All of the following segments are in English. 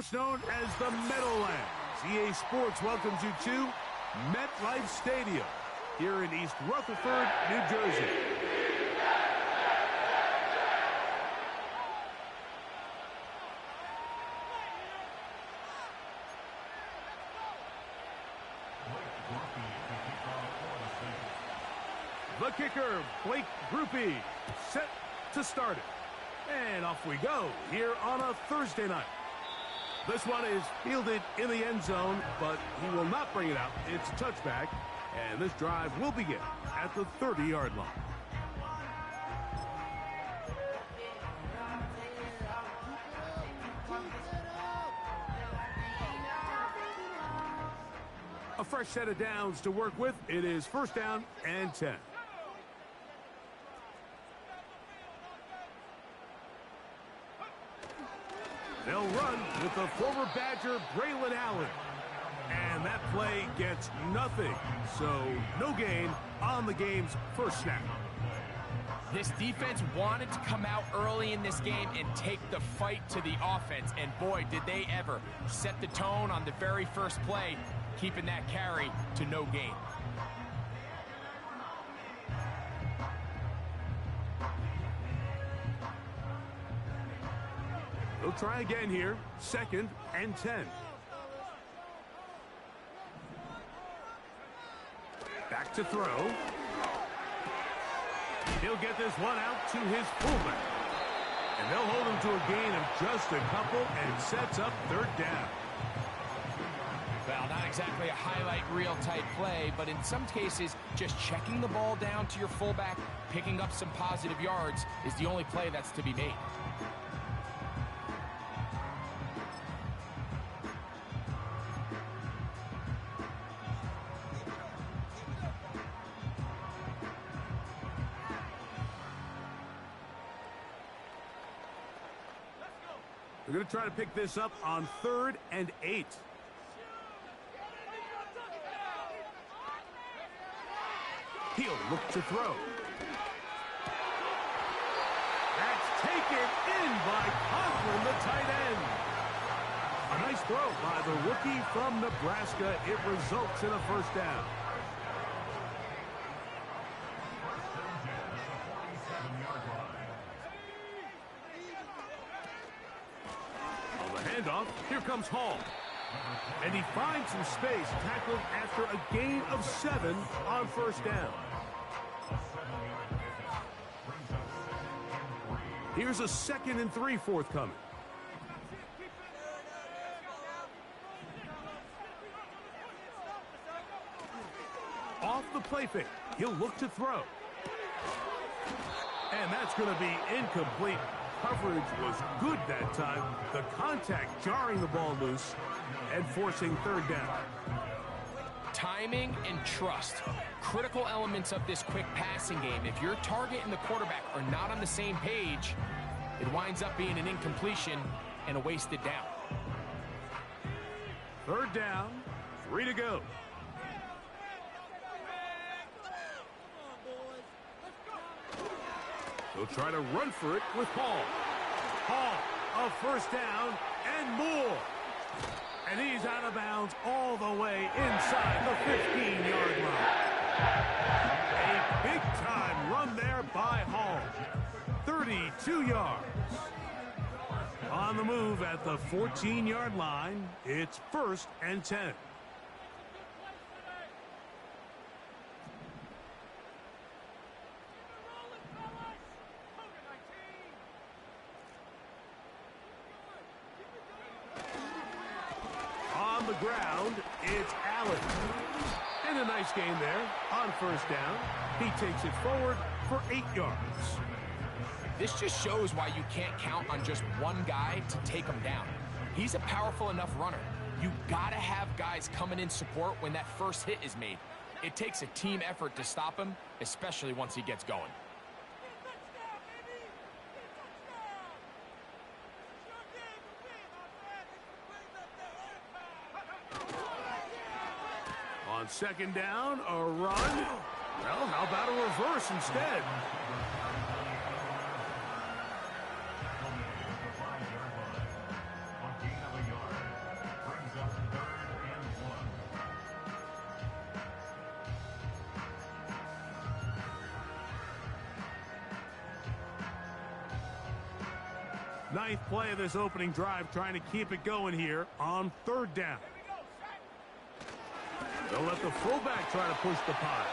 first known as the Meadowlands. EA Sports welcomes you to MetLife Stadium here in East Rutherford, New Jersey. The kicker, Blake Grupe, set to start it. And off we go here on a Thursday night. This one is fielded in the end zone, but he will not bring it out. It's a touchback, and this drive will begin at the 30-yard line. A fresh set of downs to work with. It is first down and 10. They'll run with the former Badger, Braylon Allen. And that play gets nothing. So no gain on the game's first snap. This defense wanted to come out early in this game and take the fight to the offense. And boy, did they ever set the tone on the very first play, keeping that carry to no gain. They'll try again here. Second and 10. Back to throw. He'll get this one out to his fullback. And they'll hold him to a gain of just a couple and sets up third down. Well, not exactly a highlight reel type play, but in some cases, just checking the ball down to your fullback, picking up some positive yards is the only play that's to be made. They're going to try to pick this up on 3rd and 8. He'll look to throw. That's taken in by Conklin, the tight end. A nice throw by the rookie from Nebraska. It results in a first down. Handoff. Here comes Hall. And he finds some space, tackled after a gain of 7 on first down. Here's a 2nd and 3 forthcoming. Off the play fake. He'll look to throw. And that's going to be incomplete. Coverage was good that time. The contact jarring the ball loose and forcing third down. Timing and trust, critical elements of this quick passing game. If your target and the quarterback are not on the same page, it winds up being an incompletion and a wasted down. Third down, 3 to go. They'll try to run for it with Hall. Hall, a first down and more. And he's out of bounds all the way inside the 15-yard line. A big-time run there by Hall. 32 yards. On the move at the 14-yard line, it's 1st and 10. On the ground, it's Allen. And a nice gain there on first down. He takes it forward for 8 yards. This just shows why you can't count on just one guy to take him down. He's a powerful enough runner. You gotta have guys coming in support when that first hit is made. It takes a team effort to stop him, especially once he gets going. On second down, a run. Well, how about a reverse instead? Ninth play of this opening drive, trying to keep it going here on third down. They'll let the fullback try to push the pot.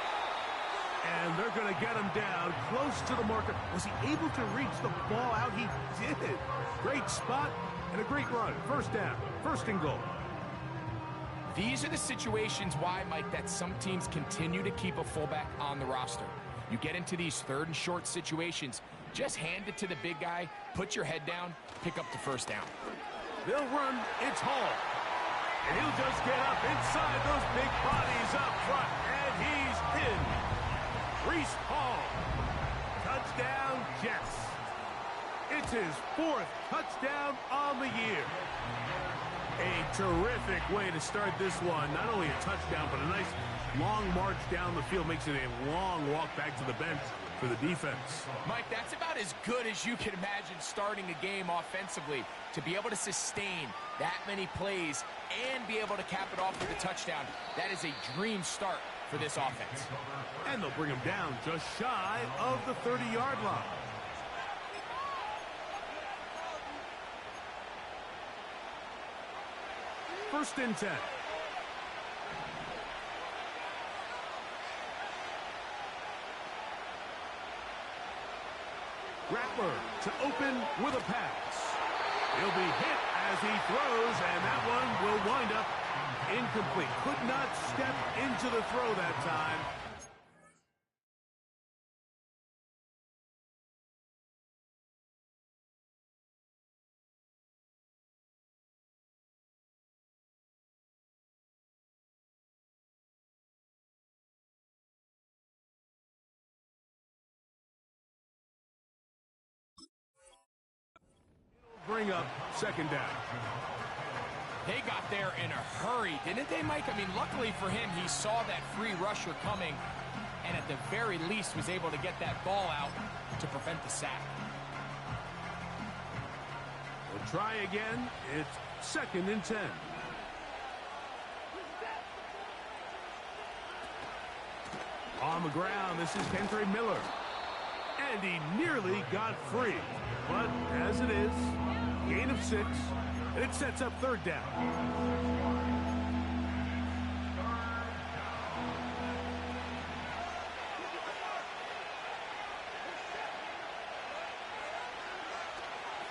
And they're going to get him down close to the marker. Was he able to reach the ball out? He did. Great spot and a great run. First down, first and goal. These are the situations why, Mike, that some teams continue to keep a fullback on the roster. You get into these third and short situations, just hand it to the big guy, put your head down, pick up the first down. They'll run. It's Hall. And he'll just get up inside those big bodies up front. And he's in. Breece Hall. Touchdown, Jets. It's his fourth touchdown on the year. A terrific way to start this one. Not only a touchdown, but a nice long march down the field. Makes it a long walk back to the bench for the defense. Mike, that's about as good as you can imagine starting a game offensively. To be able to sustain that many plays and be able to cap it off with a touchdown, that is a dream start for this offense. And they'll bring him down just shy of the 30-yard line. First and 10. Rattler to open with a pass. He'll be hit as he throws, and that one will wind up incomplete. Could not step into the throw that time. Bring up second down. They got there in a hurry, didn't they, Mike? I mean, luckily for him, he saw that free rusher coming and at the very least was able to get that ball out to prevent the sack. We'll try again. It's second and 10. On the ground, this is Kendre Miller. And he nearly got free. But as it is, gain of 6, and it sets up third down.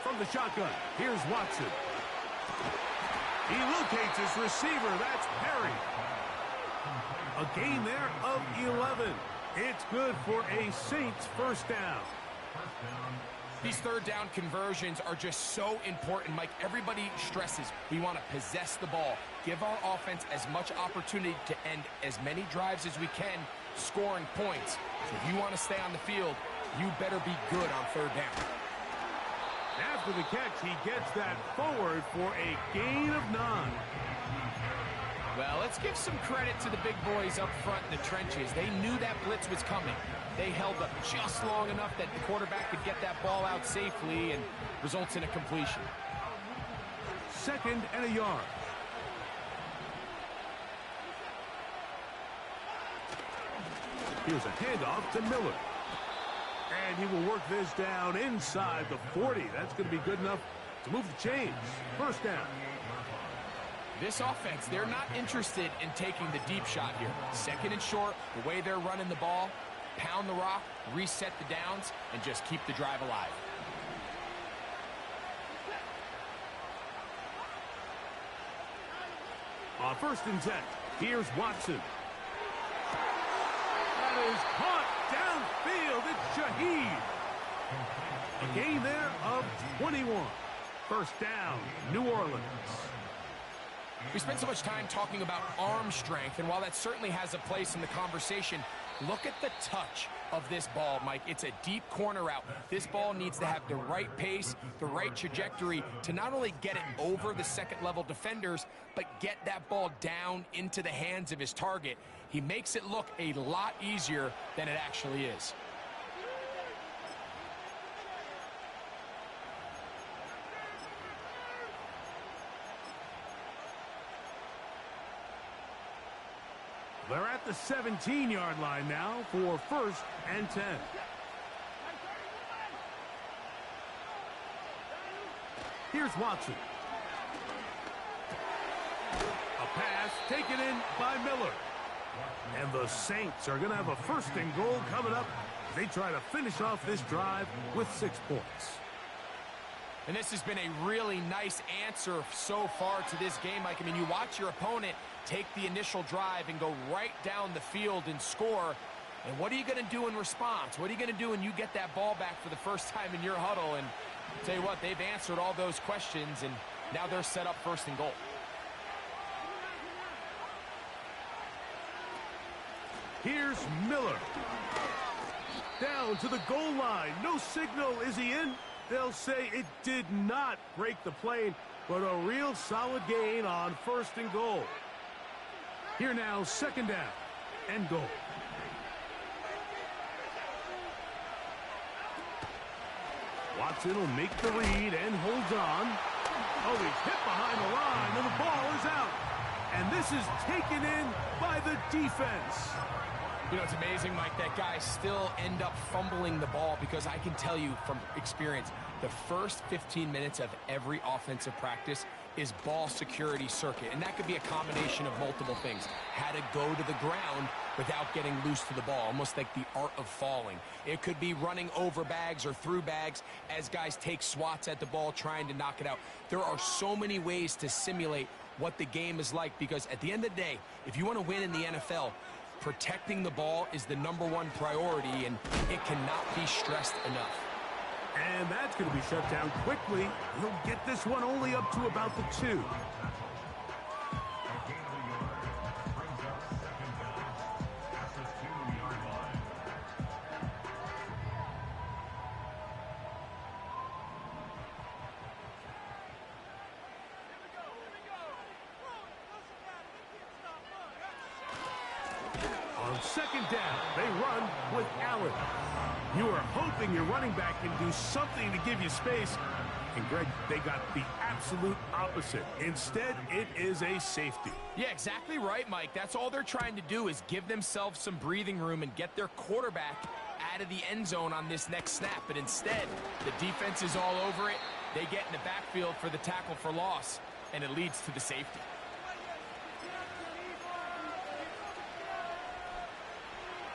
From the shotgun, here's Watson. He locates his receiver. That's Perry. A gain there of 11. It's good for a Saints first down. These third down conversions are just so important, Mike. Everybody stresses we want to possess the ball, give our offense as much opportunity to end as many drives as we can, scoring points. So if you want to stay on the field, you better be good on third down. After the catch, he gets that forward for a gain of 9. Well, let's give some credit to the big boys up front in the trenches. They knew that blitz was coming. They held up just long enough that the quarterback could get that ball out safely and results in a completion. Second and a yard. Here's a handoff to Miller. And he will work this down inside the 40. That's going to be good enough to move the chains. First down. This offense, they're not interested in taking the deep shot here. Second and short, the way they're running the ball, pound the rock, reset the downs, and just keep the drive alive. On first and 10, here's Watson. That is caught downfield. It's Shaheed. A gain there of 21. First down, New Orleans. We spent so much time talking about arm strength, and while that certainly has a place in the conversation, look at the touch of this ball, Mike. It's a deep corner route. This ball needs to have the right pace, the right trajectory to not only get it over the second-level defenders, but get that ball down into the hands of his target. He makes it look a lot easier than it actually is. They're at the 17-yard line now for first and 10. Here's Watson. A pass taken in by Miller. And the Saints are going to have a 1st and goal coming up. They try to finish off this drive with 6 points. And this has been a really nice answer so far to this game, Mike. I mean, you watch your opponent take the initial drive and go right down the field and score. And what are you going to do in response? What are you going to do when you get that ball back for the first time in your huddle? And I'll tell you what, they've answered all those questions, and now they're set up 1st and goal. Here's Miller. Down to the goal line. No signal. Is he in? They'll say it did not break the plane, but a real solid gain on 1st and goal. Here now, 2nd down and goal. Watson will make the read and holds on. Oh, he's hit behind the line, and the ball is out. And this is taken in by the defense. You know, it's amazing, Mike, that guys still end up fumbling the ball, because I can tell you from experience, the first 15 minutes of every offensive practice is ball security circuit, and that could be a combination of multiple things. How to go to the ground without getting loose to the ball, almost like the art of falling. It could be running over bags or through bags as guys take swats at the ball trying to knock it out. There are so many ways to simulate what the game is like, because at the end of the day, if you want to win in the NFL, protecting the ball is the #1 priority, and it cannot be stressed enough. And that's going to be shut down quickly. He'll get this one only up to about the 2. On 2nd down, they run with Allen. You are hoping your running back can do something to give you space. And, Greg, they got the absolute opposite. Instead, it is a safety. Yeah, exactly right, Mike. That's all they're trying to do, is give themselves some breathing room and get their quarterback out of the end zone on this next snap. But instead, the defense is all over it. They get in the backfield for the tackle for loss, and it leads to the safety.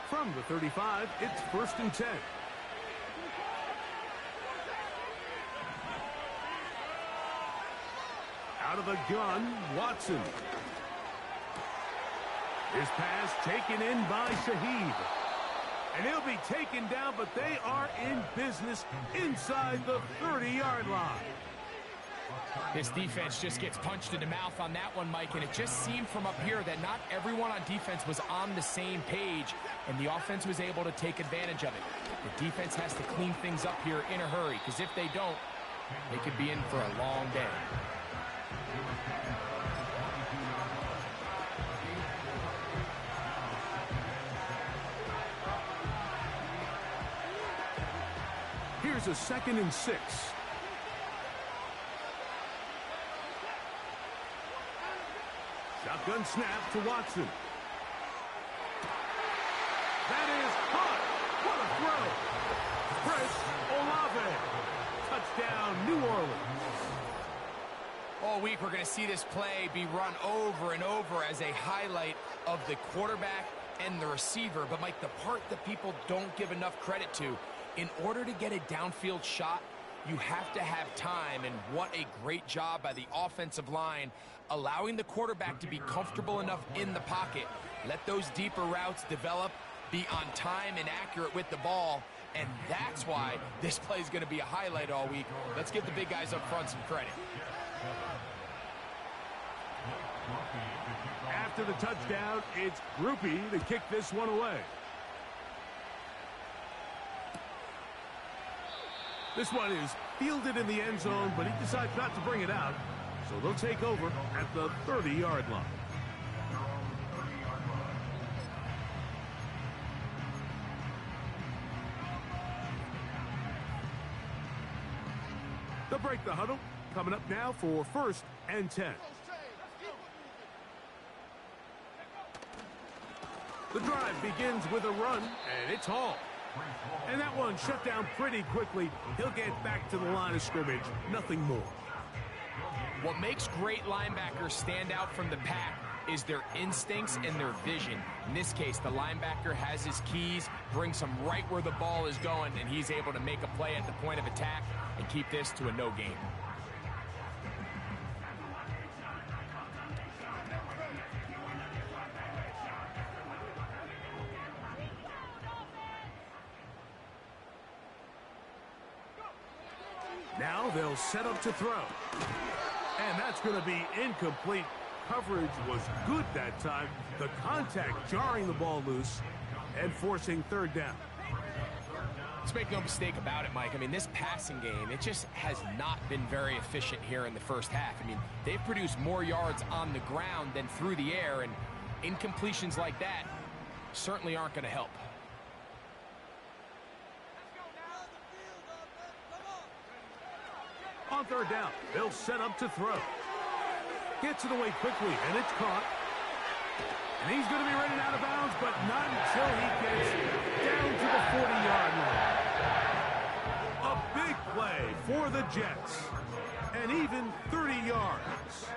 From the 35, it's 1st and 10. Out of the gun, Watson. His pass taken in by Shaheed. And he'll be taken down, but they are in business inside the 30-yard line. This defense just gets punched in the mouth on that one, Mike, and it just seemed from up here that not everyone on defense was on the same page, and the offense was able to take advantage of it. The defense has to clean things up here in a hurry, because if they don't, they could be in for a long day. Here's a 2nd and 6. Shotgun snap to Watson. That is caught. What a throw. Chris Olave. Touchdown, New Orleans. All week, we're going to see this play be run over and over as a highlight of the quarterback and the receiver. But, Mike, the part that people don't give enough credit to, in order to get a downfield shot, you have to have time, and what a great job by the offensive line, allowing the quarterback to be comfortable enough in the pocket. Let those deeper routes develop, be on time and accurate with the ball, and that's why this play is going to be a highlight all week. Let's give the big guys up front some credit. After the touchdown, it's Grupe to kick this one away. This one is fielded in the end zone, but he decides not to bring it out. So they'll take over at the 30-yard line. They'll break the huddle. Coming up now for 1st and 10. The drive begins with a run, and it's Hall. And that one shut down pretty quickly. He'll get back to the line of scrimmage. Nothing more. What makes great linebackers stand out from the pack is their instincts and their vision. In this case, the linebacker has his keys, brings him right where the ball is going, and he's able to make a play at the point of attack and keep this to a no gain. Now they'll set up to throw. And that's going to be incomplete. Coverage was good that time. The contact jarring the ball loose and forcing third down. Let's make no mistake about it, Mike. I mean, this passing game, it just has not been very efficient here in the first half. I mean, they've produced more yards on the ground than through the air, and incompletions like that certainly aren't going to help. On third down, they'll set up to throw. Gets it away quickly, and it's caught. And he's going to be running out of bounds, but not until he gets down to the 40-yard line. A big play for the Jets, and even 30 yards.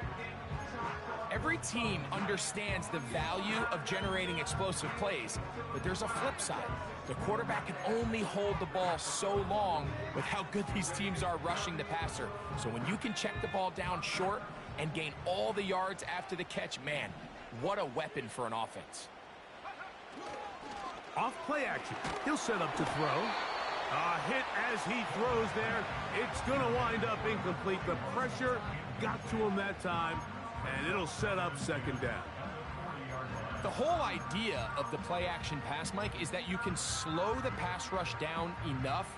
Every team understands the value of generating explosive plays, but there's a flip side. The quarterback can only hold the ball so long with how good these teams are rushing the passer. So when you can check the ball down short and gain all the yards after the catch, man, what a weapon for an offense. Off play action. He'll set up to throw. A hit as he throws there. It's going to wind up incomplete. The pressure got to him that time, and it'll set up second down. The whole idea of the play action pass, Mike, is that you can slow the pass rush down enough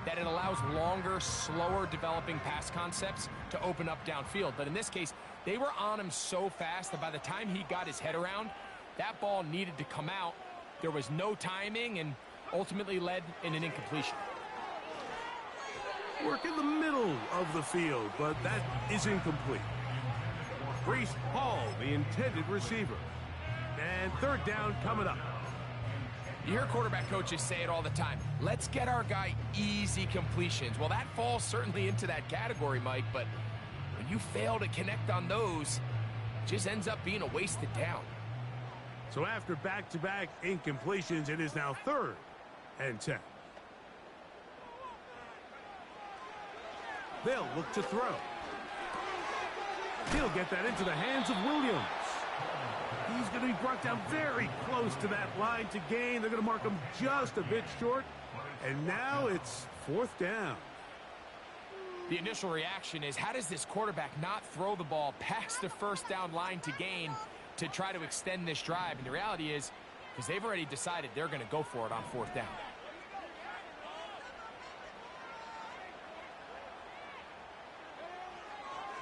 that it allows longer, slower developing pass concepts to open up downfield. But in this case, they were on him so fast that by the time he got his head around, that ball needed to come out. There was no timing and ultimately led in an incompletion. Work in the middle of the field, but that is incomplete. Breece Hall, the intended receiver. And third down coming up. You hear quarterback coaches say it all the time. Let's get our guy easy completions. Well, that falls certainly into that category, Mike, but when you fail to connect on those, it just ends up being a wasted down. So after back-to-back incompletions, it is now 3rd and 10. They'll look to throw. He'll get that into the hands of Williams. He's going to be brought down very close to that line to gain. They're going to mark him just a bit short. And now it's 4th down. The initial reaction is, how does this quarterback not throw the ball past the 1st down line to gain to try to extend this drive? And the reality is, because they've already decided they're going to go for it on 4th down.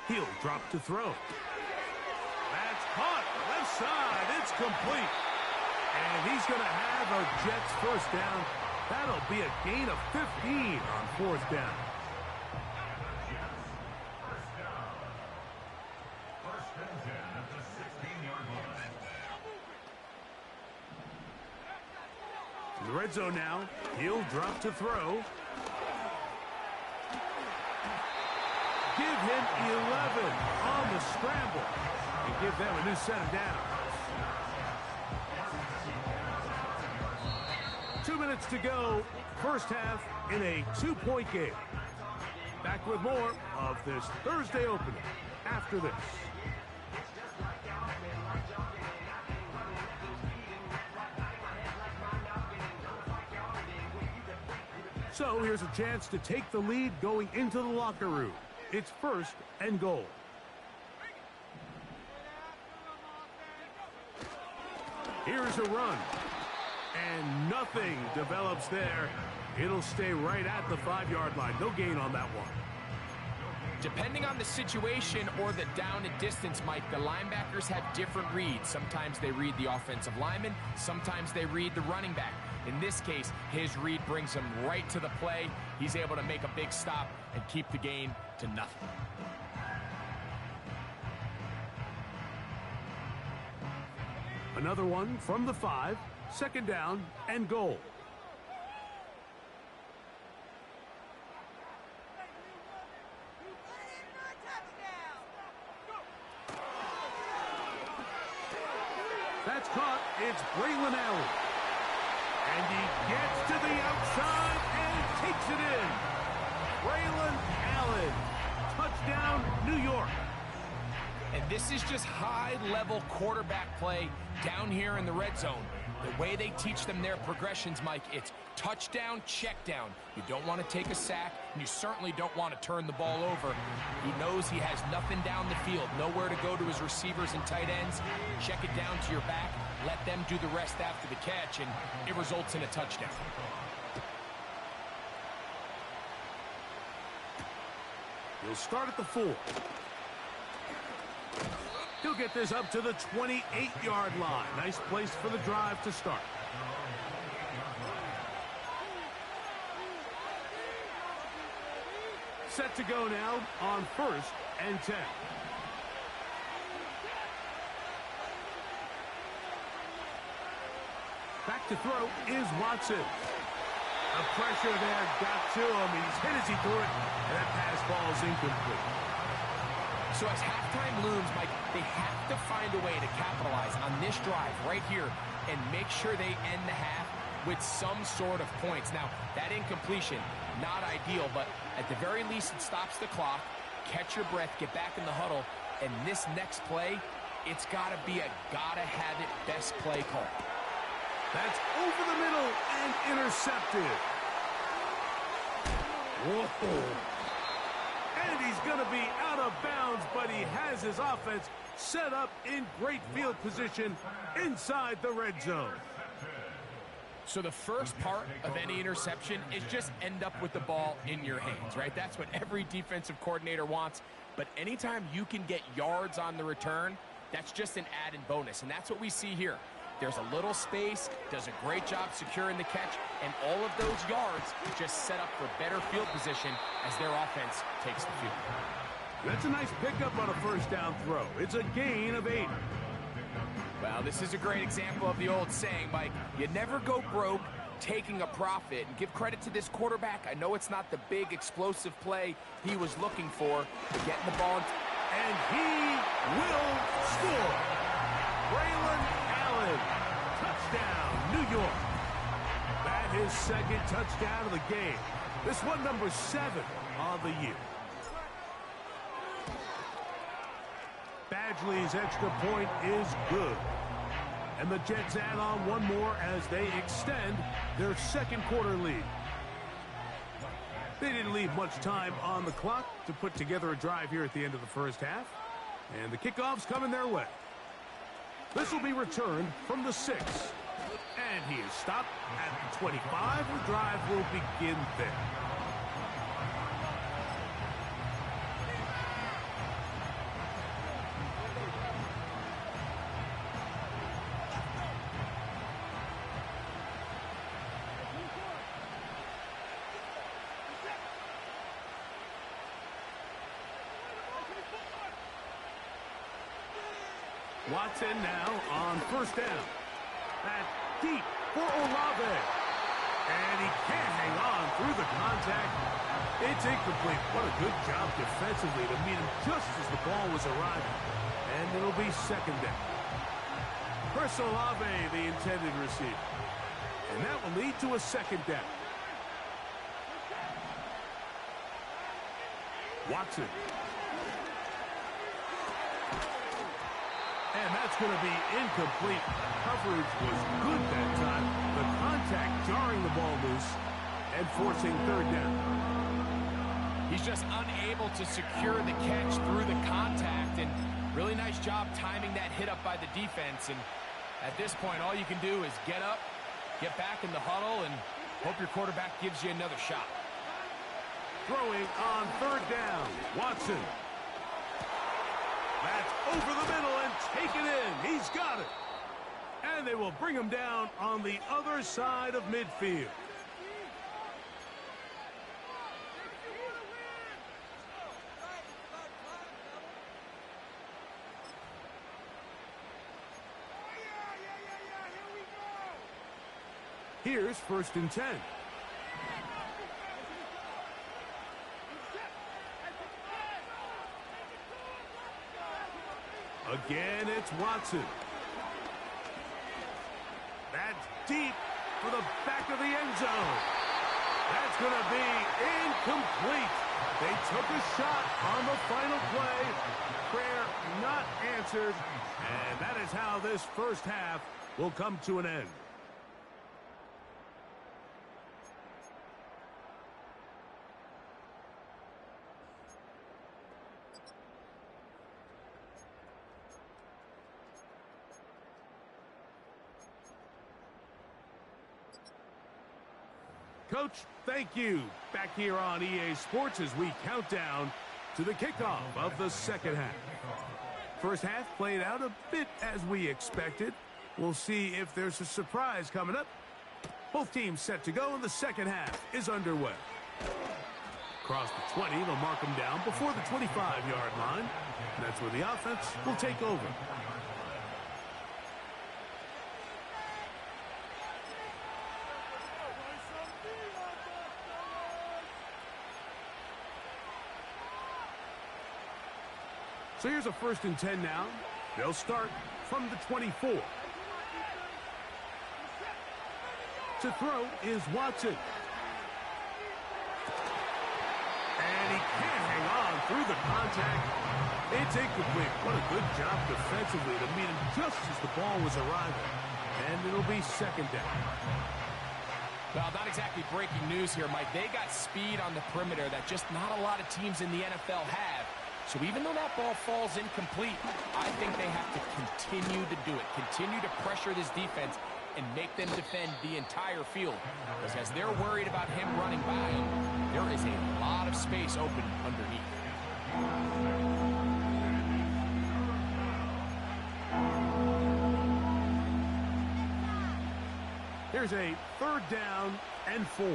He'll drop to throw. That's caught. Left side. It's complete. And he's going to have a Jets 1st down. That'll be a gain of 15 on 4th down. In the red zone now. He'll drop to throw. Give him 11 on the scramble and give them a new set of downs. 2 minutes to go, 1st half in a 2-point game. Back with more of this Thursday opener after this. So here's a chance to take the lead going into the locker room. It's 1st and goal. Here's a run. And nothing develops there. It'll stay right at the 5-yard line. No gain on that one. Depending on the situation or the down and distance, Mike, the linebackers have different reads. Sometimes they read the offensive lineman. Sometimes they read the running back. In this case, his read brings him right to the play. He's able to make a big stop and keep the gain to nothing. Another one from the 5. 2nd down and goal. Braylon Allen. And he gets to the outside and takes it in. Braylon Allen. Touchdown, New York. And this is just high-level quarterback play down here in the red zone. The way they teach them their progressions, Mike, it's touchdown, check down. You don't want to take a sack, and you certainly don't want to turn the ball over. He knows he has nothing down the field, nowhere to go to his receivers and tight ends. Check it down to your back, let them do the rest after the catch, and it results in a touchdown. He'll start at the 4. He'll get this up to the 28-yard line. Nice place for the drive to start. Set to go now on 1st and 10. Back to throw is Watson. The pressure there got to him. He's hit as he threw it, and that pass ball is incomplete. So as halftime looms, Mike, they have to find a way to capitalize on this drive right here and make sure they end the half with some sort of points. Now, that incompletion, not ideal, but at the very least it stops the clock. Catch your breath, get back in the huddle, and this next play, it's got to be a gotta-have-it best play call. That's over the middle and intercepted. Whoa. And he's going to be out of bounds, but he has his offense set up in great field position inside the red zone. So the first part of any interception is just end up with the ball in your hands, right? That's what every defensive coordinator wants. But anytime you can get yards on the return, that's just an added bonus. And that's what we see here. There's a little space, does a great job securing the catch, and all of those yards just set up for better field position as their offense takes the field. That's a nice pickup on a first down throw. It's a gain of 8. Well, this is a great example of the old saying, Mike, you never go broke taking a profit. And give credit to this quarterback. I know it's not the big explosive play he was looking for, getting the ball. And he will score. Braylon Allen, touchdown, New York. That is second touchdown of the game. This one number 7 on the year. Badgley's extra point is good. And the Jets add on one more as they extend their second quarter lead. They didn't leave much time on the clock to put together a drive here at the end of the first half. And the kickoff's coming their way. This will be returned from the 6. And he is stopped at the 25. The drive will begin there. Watson now on first down. That deep for Olave. And he can't hang on through the contact. It's incomplete. What a good job defensively to meet him just as the ball was arriving. And it'll be second down. Chris Olave, the intended receiver. And that will lead to a second down. Watson. And that's going to be incomplete. Coverage was good that time. The contact jarring the ball loose and forcing third down. He's just unable to secure the catch through the contact, and really nice job timing that hit up by the defense. And at this point, all you can do is get up, get back in the huddle, and hope your quarterback gives you another shot. Throwing on third down, Watson. That's over the middle and taken in. He's got it. And they will bring him down on the other side of midfield. Here's first and 10. Again, it's Watson. That's deep for the back of the end zone. That's going to be incomplete. They took a shot on the final play. Prayer not answered. And that is how this first half will come to an end. Coach, thank you. Back here on EA Sports as we count down to the kickoff of the second half. First half played out a bit as we expected. We'll see if there's a surprise coming up. Both teams set to go, and the second half is underway. Across the 20, they'll mark them down before the 25-yard line. That's where the offense will take over. So here's a 1st and 10 now. They'll start from the 24. To throw is Watson. And he can't hang on through the contact. It's incomplete. What a good job defensively to meet him just as the ball was arriving. And it'll be second down. Well, not exactly breaking news here, Mike. They got speed on the perimeter that just not a lot of teams in the NFL have. So even though that ball falls incomplete, I think they have to continue to do it. Continue to pressure this defense and make them defend the entire field. Because as they're worried about him running by them, there is a lot of space open underneath. Here's a 3rd down and 4.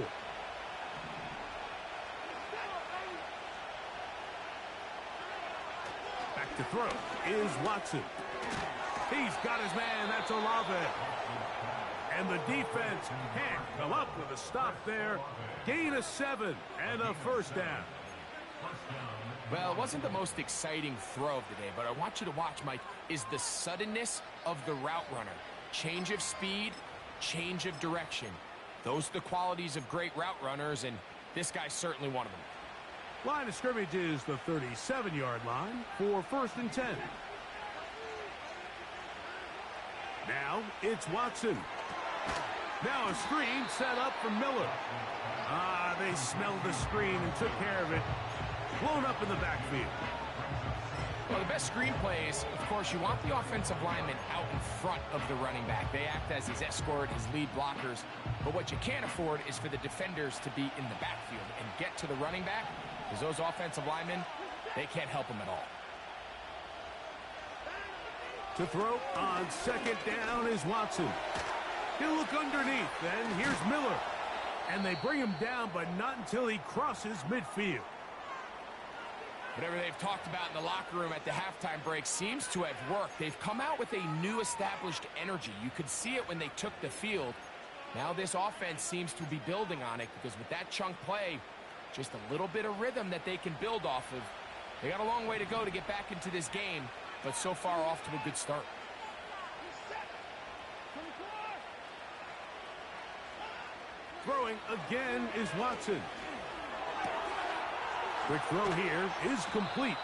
To throw is Watson. He's got his man. That's Olave. And the defense can't come up with a stop there. Gain of 7 and a 1st down. Well, it wasn't the most exciting throw of the day, but I want you to watch, Mike, is the suddenness of the route runner. Change of speed, change of direction. Those are the qualities of great route runners, and this guy's certainly one of them. Line of scrimmage is the 37-yard line for 1st and 10. Now it's Watson. Now a screen set up for Miller. They smelled the screen and took care of it. Blown up in the backfield. Well, the best screen plays, of course, you want the offensive lineman out in front of the running back. They act as his escort, his lead blockers. But what you can't afford is for the defenders to be in the backfield and get to the running back, because those offensive linemen, they can't help him at all. To throw on 2nd down is Watson. He'll look underneath, and here's Miller. And they bring him down, but not until he crosses midfield. Whatever they've talked about in the locker room at the halftime break seems to have worked. They've come out with a new established energy. You could see it when they took the field. Now this offense seems to be building on it, because with that chunk play, just a little bit of rhythm that they can build off of. They got a long way to go to get back into this game, but so far off to a good start. Throwing again is Watson. Quick throw here is complete.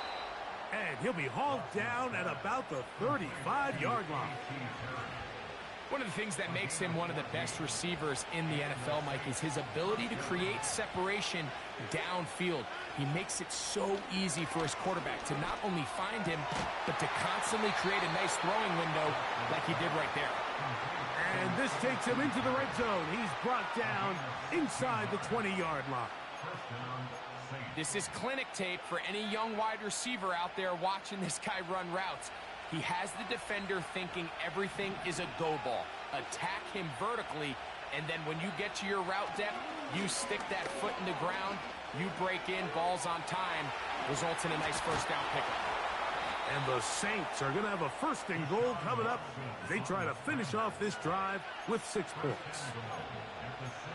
And he'll be hauled down at about the 35-yard line. One of the things that makes him one of the best receivers in the NFL, Mike, is his ability to create separation downfield. He makes it so easy for his quarterback to not only find him, but to constantly create a nice throwing window like he did right there. And this takes him into the red zone. He's brought down inside the 20-yard line. This is clinic tape for any young wide receiver out there watching this guy run routes. He has the defender thinking everything is a go ball. Attack him vertically, and then when you get to your route depth, you stick that foot in the ground, you break in, balls on time, results in a nice 1st down pickup. And the Saints are going to have a 1st and goal coming up. They try to finish off this drive with 6 points.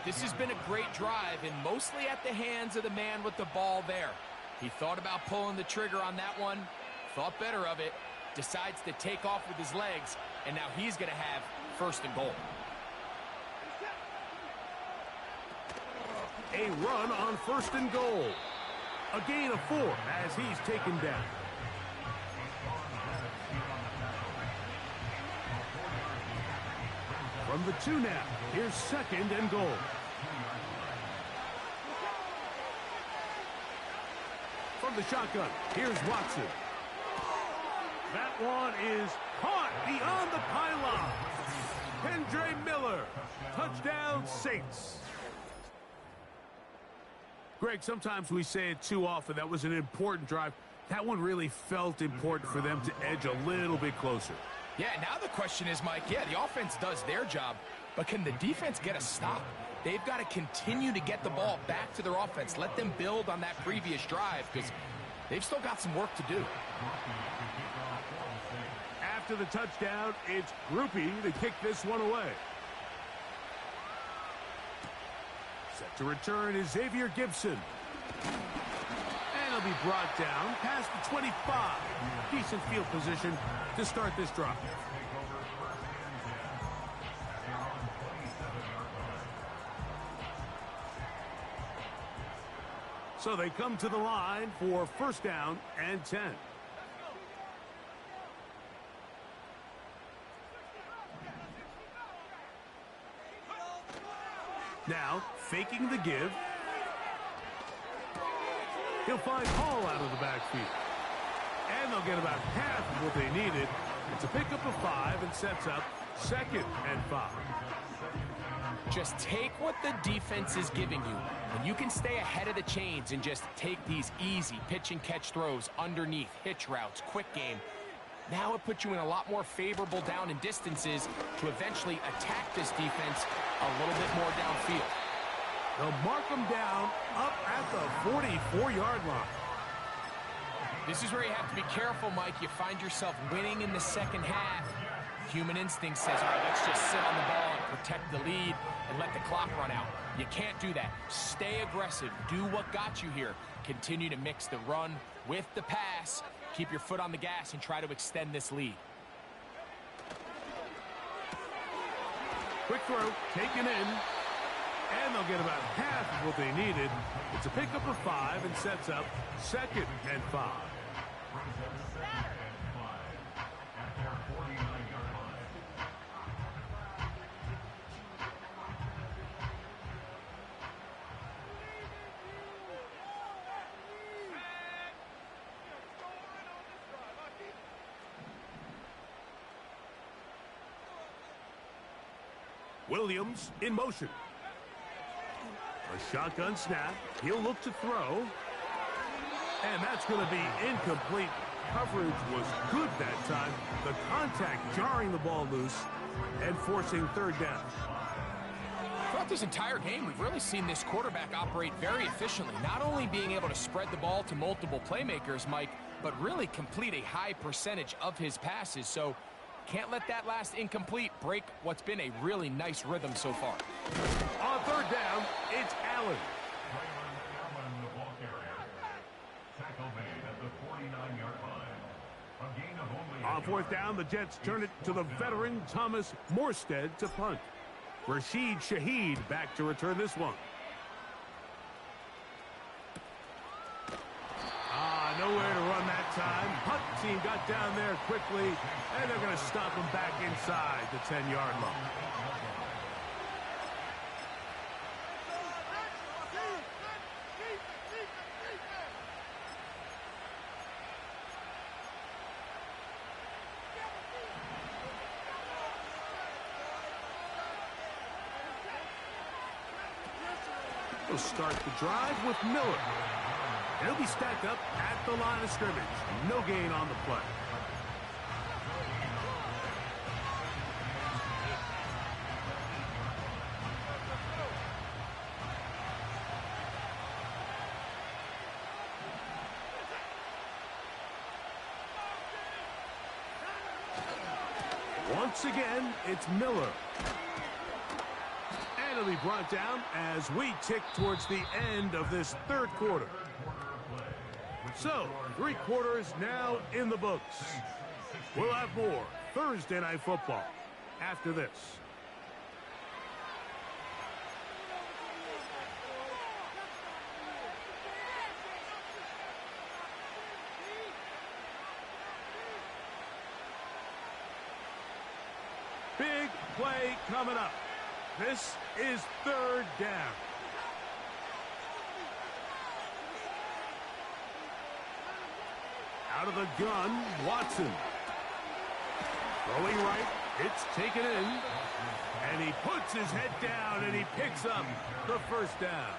This has been a great drive, and mostly at the hands of the man with the ball there. He thought about pulling the trigger on that one, thought better of it, decides to take off with his legs, and now he's going to have 1st and goal. a run on 1st and goal. A gain of 4 as he's taken down. From the 2 now, here's 2nd and goal. From the shotgun, here's Watson. That one is caught beyond the pylon. Kendre Miller, touchdown Saints. Greg, sometimes we say it too often. That was an important drive. That one really felt important for them to edge a little bit closer. Yeah, now the question is, Mike, yeah, the offense does their job, but can the defense get a stop? They've got to continue to get the ball back to their offense. Let them build on that previous drive because they've still got some work to do. After the touchdown, it's Grupe to kick this one away. Set to return is Xavier Gibson. And he'll be brought down past the 25. Decent field position to start this drive. So they come to the line for 1st down and 10. Now, faking the give. He'll find Hall out of the backfield. And they'll get about half of what they needed. It's a pickup of 5 and sets up 2nd and 5. Just take what the defense is giving you. And you can stay ahead of the chains and just take these easy pitch and catch throws underneath, hitch routes, quick game. Now it puts you in a lot more favorable down and distances to eventually attack this defense a little bit more downfield. They'll mark them down up at the 44-yard line. This is where you have to be careful, Mike. You find yourself winning in the second half. Human instinct says, all right, let's just sit on the ball and protect the lead and let the clock run out. You can't do that. Stay aggressive. Do what got you here. Continue to mix the run with the pass. Keep your foot on the gas and try to extend this lead. Quick throw, taken in. And they'll get about half of what they needed. It's a pickup of 5 and sets up 2nd and 5. Williams in motion. A shotgun snap. He'll look to throw. And that's going to be incomplete. Coverage was good that time. The contact jarring the ball loose and forcing 3rd down. Throughout this entire game, we've really seen this quarterback operate very efficiently. Not only being able to spread the ball to multiple playmakers, Mike, but really complete a high percentage of his passes. So can't let that last incomplete break what's been a really nice rhythm so far. On 3rd down, it's Allen. On 4th down, the Jets turn it to the veteran Thomas Morstead to punt. Rashid Shaheed back to return this one. Nowhere to run that time. Punt team got down there quickly, and they're going to stop him back inside the 10-yard line. He'll start the drive with Miller. He'll be stacked up at the line of scrimmage. No gain on the play. Once again, it's Miller. And he'll be brought down as we tick towards the end of this 3rd quarter. So, 3 quarters now in the books. We'll have more Thursday Night Football after this. Big play coming up. This is third down. Out of the gun, Watson. Throwing right, it's taken in. And he puts his head down and he picks up the first down.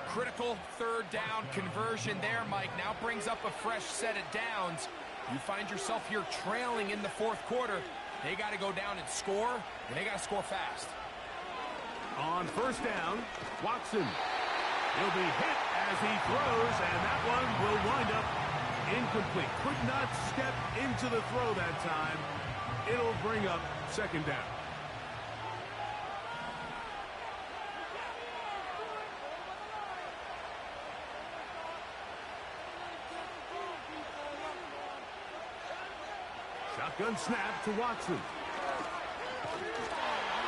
Critical third down conversion there, Mike. Now brings up a fresh set of downs. You find yourself here trailing in the fourth quarter. They got to go down and score, and they got to score fast. On first down, Watson. He'll be hit as he throws, and that one will wind up incomplete. Could not step into the throw that time. It'll bring up second down. Shotgun snap to Watson.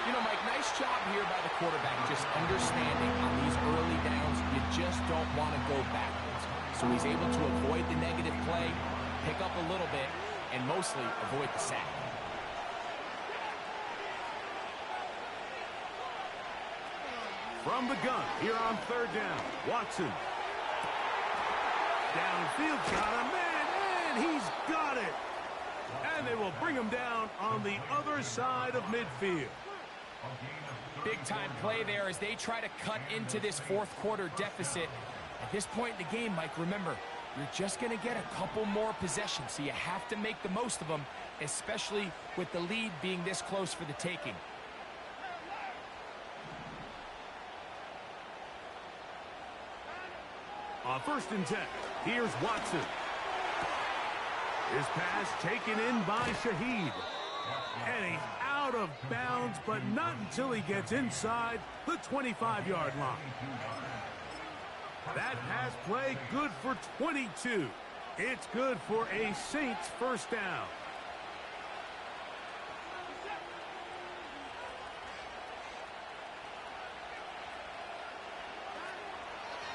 You know, Mike, nice job here by the quarterback, just understanding on these early downs, you just don't want to go backwards. So he's able to avoid the negative play, pick up a little bit, and mostly avoid the sack. From the gun, here on third down, Watson. Downfield shot, man, and he's got it. And they will bring him down on the other side of midfield. Big-time play there as they try to cut into this fourth quarter deficit. At this point in the game, Mike, remember, you're just going to get a couple more possessions, so you have to make the most of them, especially with the lead being this close for the taking. On 1st and 10, here's Watson. His pass taken in by Shaheed. And he's out of bounds, but not until he gets inside the 25-yard line. That pass play good for 22. It's good for a Saints first down.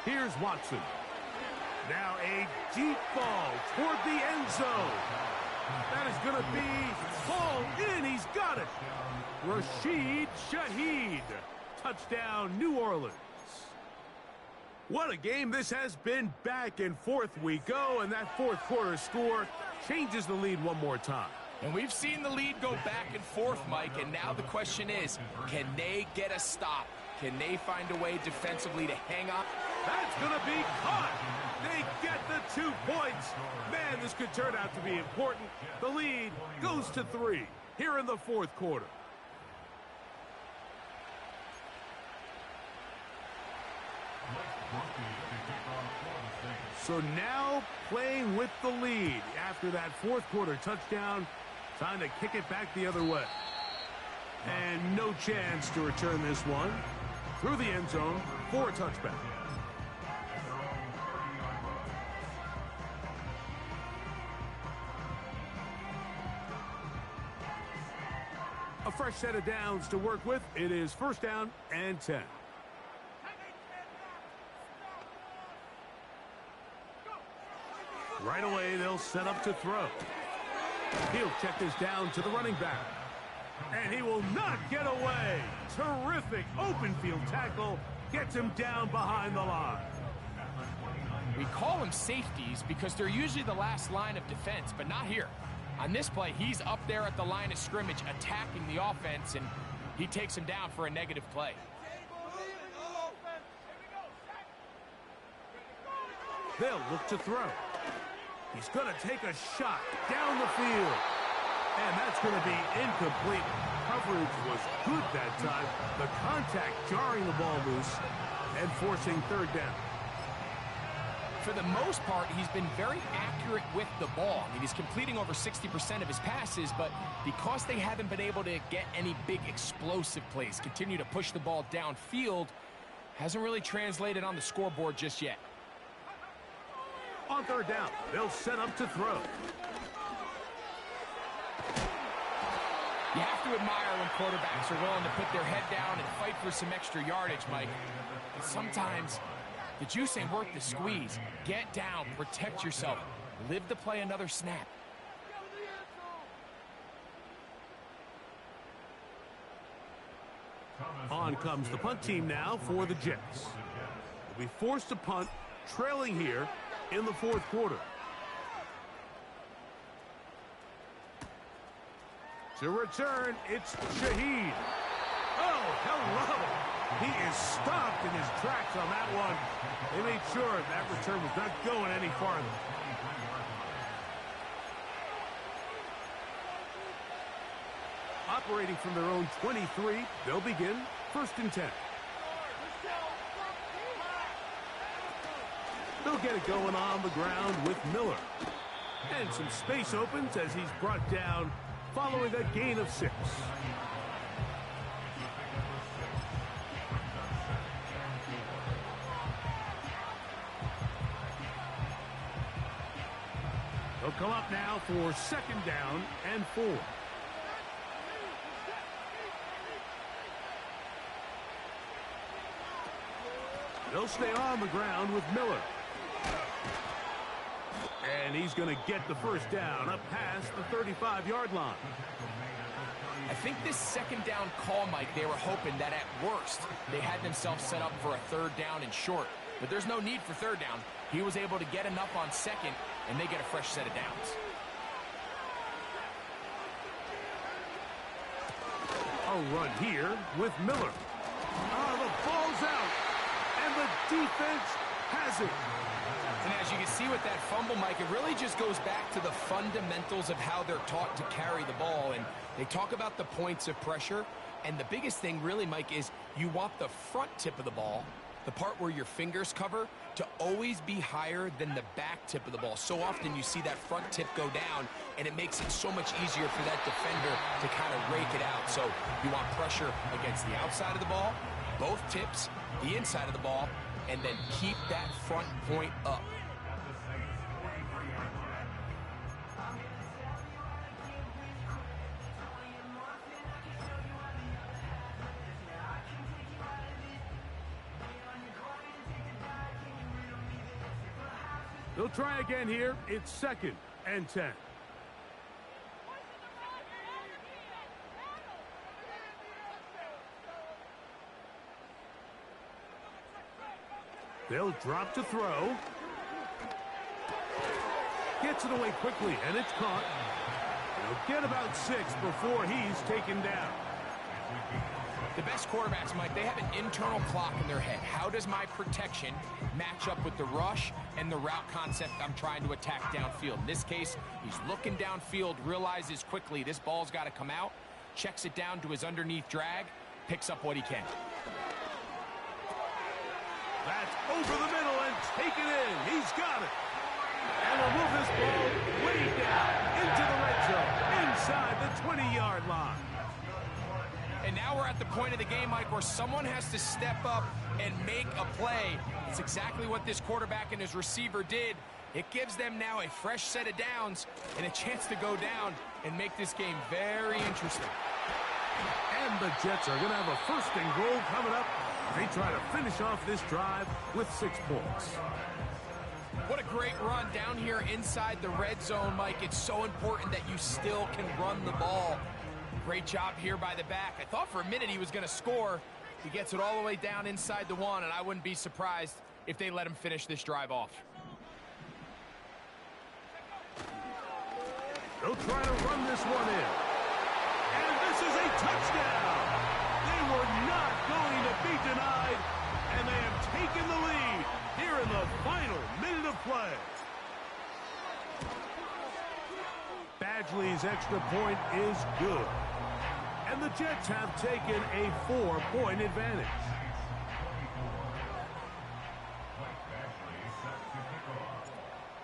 Here's Watson. Now a deep ball toward the end zone. That is going to be hauled in. He's got it. Rashid Shaheed. Touchdown, New Orleans. What a game this has been. Back and forth we go, and that fourth quarter score changes the lead one more time. And we've seen the lead go back and forth, Mike, and now the question is, can they get a stop? Can they find a way defensively to hang on? That's going to be caught. They get the 2 points. Man, this could turn out to be important. The lead goes to 3 here in the fourth quarter. So now playing with the lead after that fourth quarter touchdown, time to kick it back the other way. And no chance to return this one through the end zone for a touchback. A fresh set of downs to work with. It is 1st down and 10. Right away, they'll set up to throw. He'll check this down to the running back. And he will not get away. Terrific open field tackle. Gets him down behind the line. We call them safeties because they're usually the last line of defense, but not here. On this play, he's up there at the line of scrimmage attacking the offense, and he takes him down for a negative play. They'll look to throw. He's going to take a shot down the field. And that's going to be incomplete. Coverage was good that time. The contact jarring the ball loose and forcing 3rd down. For the most part, he's been very accurate with the ball. I mean, he's completing over 60% of his passes, but because they haven't been able to get any big explosive plays, continue to push the ball downfield, hasn't really translated on the scoreboard just yet. On 3rd down, they'll set up to throw. You have to admire when quarterbacks are willing to put their head down and fight for some extra yardage, Mike. But sometimes the juice ain't worth the squeeze. Get down, protect yourself, live to play another snap. On comes the punt team now for the Jets. They'll be forced to punt, trailing here in the fourth quarter. To return, it's Shaheed. Oh, hello. He is stopped in his tracks on that one. They made sure that return was not going any farther. Operating from their own 23, they'll begin 1st and 10. They'll get it going on the ground with Miller. And some space opens as he's brought down following a gain of 6. They'll come up now for 2nd down and 4. They'll stay on the ground with Miller. And he's going to get the 1st down up past the 35-yard line. I think this 2nd down call, Mike, they were hoping that at worst they had themselves set up for a 3rd down and short. But there's no need for 3rd down. He was able to get enough on 2nd, and they get a fresh set of downs. A run here with Miller. The ball's out. And the defense has it. And as you can see with that fumble, Mike, it really just goes back to the fundamentals of how they're taught to carry the ball. And they talk about the points of pressure. And the biggest thing really, Mike, is you want the front tip of the ball, the part where your fingers cover, to always be higher than the back tip of the ball. So often you see that front tip go down, and it makes it so much easier for that defender to kind of rake it out. So you want pressure against the outside of the ball, both tips, the inside of the ball, and then keep that front point up. They'll try again here. It's 2nd and 10. They'll drop to throw. Gets it away quickly, and it's caught. They'll get about 6 before he's taken down. The best quarterbacks, Mike, they have an internal clock in their head. How does my protection match up with the rush and the route concept I'm trying to attack downfield? In this case, he's looking downfield, realizes quickly this ball's got to come out, checks it down to his underneath drag, picks up what he can. That's over the middle and taken in. He's got it. And will move this ball way down into the red zone, inside the 20-yard line. And now we're at the point of the game, Mike, where someone has to step up and make a play. It's exactly what this quarterback and his receiver did. It gives them now a fresh set of downs and a chance to go down and make this game very interesting. And the Jets are going to have a 1st and goal coming up. They try to finish off this drive with 6 points. What a great run down here inside the red zone, Mike. It's so important that you still can run the ball. Great job here by the back. I thought for a minute he was going to score. He gets it all the way down inside the 1, and I wouldn't be surprised if they let him finish this drive off. They'll try to run this one in. And this is a touchdown. They were not going to be denied, and they have taken the lead here in the final minute of play. Badgley's extra point is good. And the Jets have taken a 4-point advantage.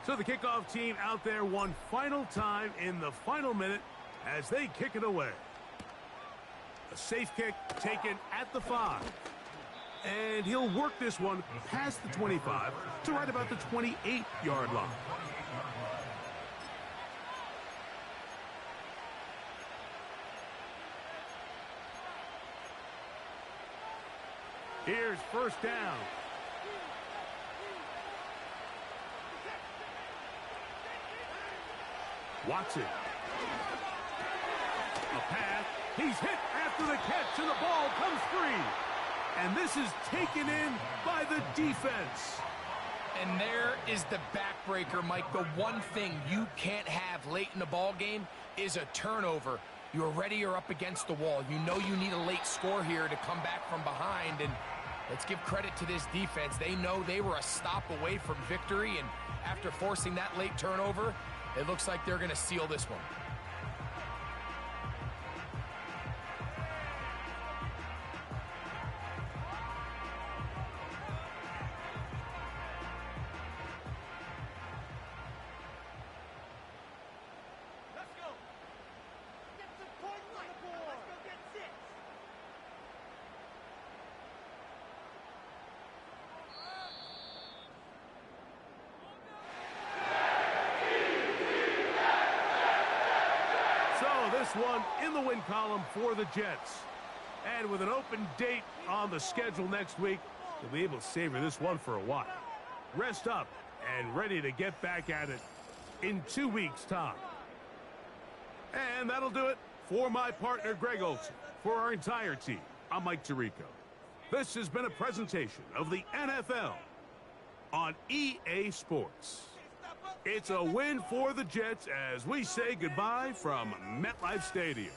So the kickoff team out there one final time in the final minute as they kick it away. A safe kick taken at the 5. And he'll work this one past the 25 to right about the 28-yard line. Here's 1st down. Watson. A path. He's hit after the catch, and the ball comes free. And this is taken in by the defense. And there is the backbreaker, Mike. The one thing you can't have late in the ball game is a turnover. You're ready, you're up against the wall. You know you need a late score here to come back from behind. And let's give credit to this defense. They know they were a stop away from victory. And after forcing that late turnover, it looks like they're going to seal this one. This one in the win column for the Jets. And with an open date on the schedule next week, they'll be able to savor this one for a while. Rest up and ready to get back at it in 2 weeks' time. And that'll do it for my partner, Greg Olsen. For our entire team, I'm Mike Tirico. This has been a presentation of the NFL on EA Sports. It's a win for the Jets as we say goodbye from MetLife Stadium.